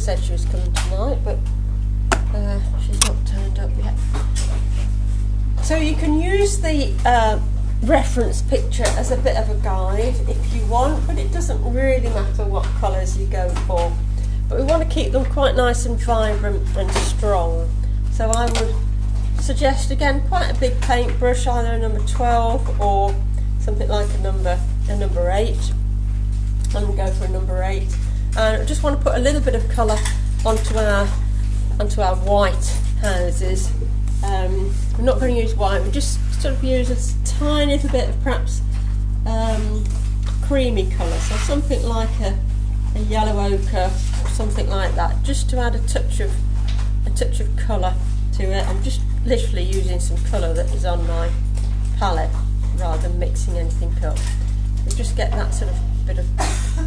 said she was coming tonight, but she's not turned up yet. So you can use the reference picture as a bit of a guide if you want, but it doesn't really matter what colours you go for. But we want to keep them quite nice and vibrant and strong. So I would suggest, again, quite a big paintbrush, either a number 12 or something like a number 8. I'm going to go for a number 8. And I just want to put a little bit of colour onto our white houses. We're not going to use white, we just sort of use a tiny little bit of perhaps creamy colour, so something like a yellow ochre or something like that, just to add a touch of colour to it. I'm just literally using some colour that is on my palette rather than mixing anything up. We just get that sort of bit of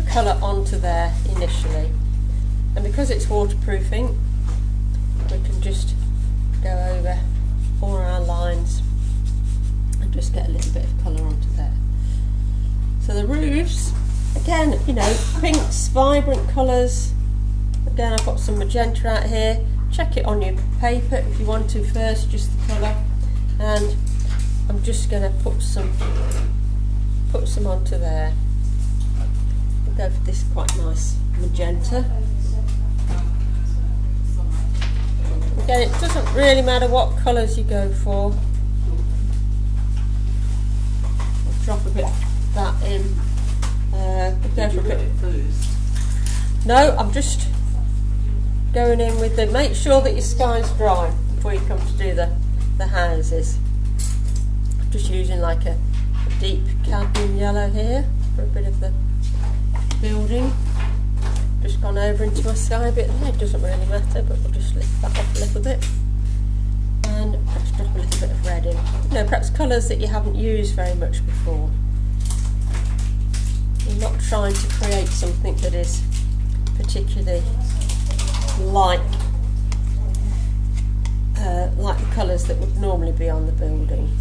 colour onto there initially, and because it's waterproofing, we can just go over all our lines and just get a little bit of colour onto there. So the roofs, again, you know, pinks, vibrant colours. Again, I've got some magenta out here. Check it on your paper if you want to first, just the colour. And I'm just going to put some onto there. We'll go for this quite nice magenta. Again, it doesn't really matter what colours you go for. I'll drop a bit of that in. We'll go for a bit. No, I'm just going in with the. Make sure that your sky's dry before you come to do the houses. I'm just using like a deep cadmium yellow here for a bit of the building. Just gone over into my sky bit there, it doesn't really matter, but we'll just lift that off a little bit and perhaps drop a little bit of red in. You know, perhaps colours that you haven't used very much before. You're not trying to create something that is particularly like the colours that would normally be on the building.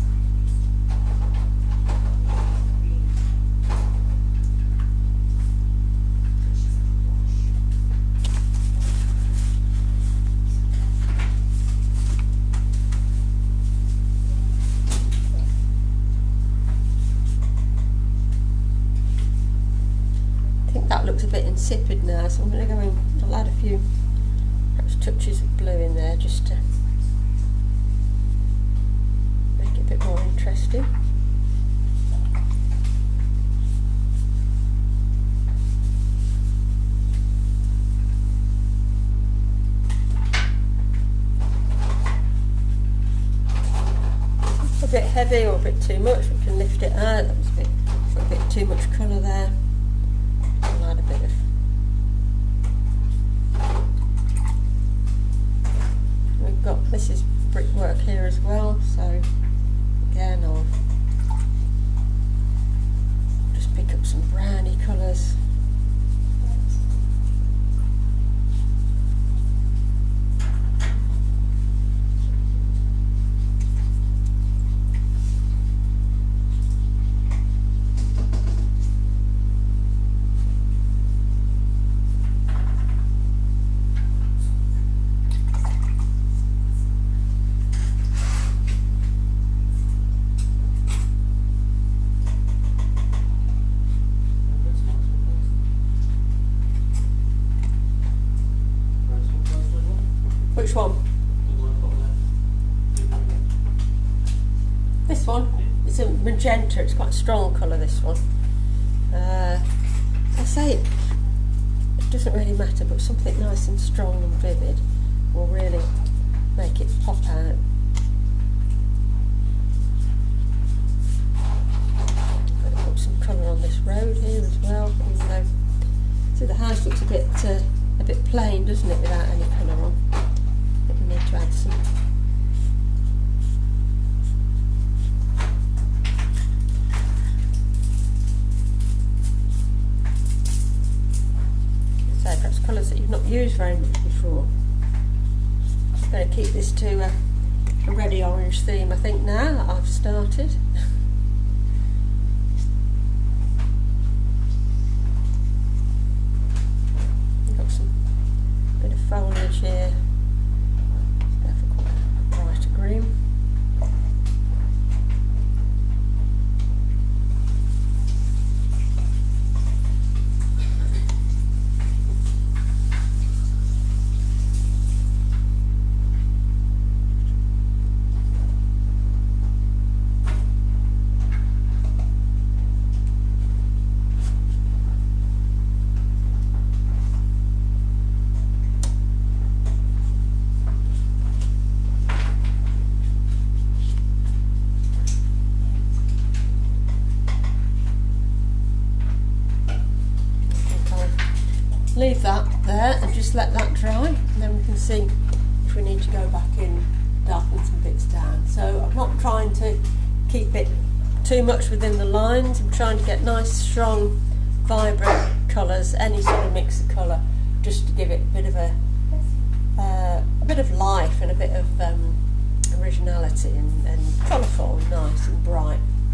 That looks a bit insipid now, so I'm going to go in. I'll add a few perhaps touches of blue in there just to make it a bit more interesting. A bit heavy or a bit too much, we can lift it out. That was a bit too much colour there. I'll add a bit of we've got this is brickwork here as well, so again I'll just pick up some browny colours. Which one? This one? It's a magenta, it's quite a strong colour, this one. I say it doesn't really matter, but something nice and strong and vivid will really make it pop out. I'm going to put some colour on this road here as well, even though see, the house looks a bit plain, doesn't it, without any colour on. But we need to add some. So perhaps colours that you've not used very much before. I'm going to keep this to a reddy orange theme, I think, now that I've started. Got some bit foliage here. Go for quite a brighter green. Leave that there and just let that dry, and then we can see if we need to go back in, darken some bits down. So I'm not trying to keep it too much within the lines. I'm trying to get nice, strong, vibrant colours, any sort of mix of colour, just to give it a bit of life and a bit of originality and colourful and nice and bright.